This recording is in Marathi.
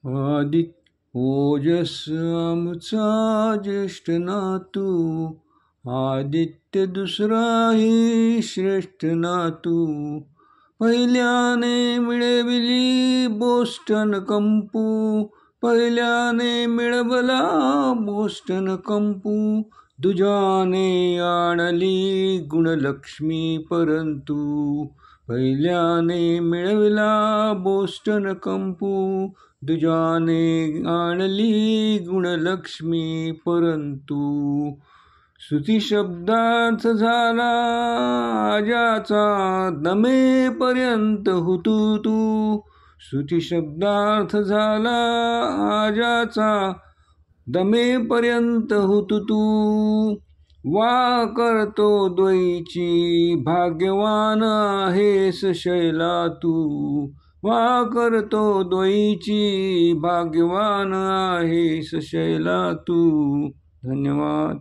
आदित ओजस आमचा ज्येष्ठ नातू, आदित्य दुसराही श्रेष्ठ नातू. पहिल्याने मिळविली बोस्टन कंपू, पहिल्याने मिळवला बोस्टन कंपू. दुजाने आणली गुणलक्ष्मी परंतु, पहिल्याने मिळविला बोस्टन कंपू. दुजाने आणली गुणलक्ष्मी परंतु. स्तुती शब्दार्थ झाला आजाचा, दमेपर्यंत हुतुतू. स्तुती शब्दार्थ झाला आजाचा, दमेपर्यंत हुतुतू. वा करतो द्वयीची भाग्यवान आहेस शैला तू. वा करतो द्वयीची भाग्यवान आहेस शैला तू. धन्यवाद.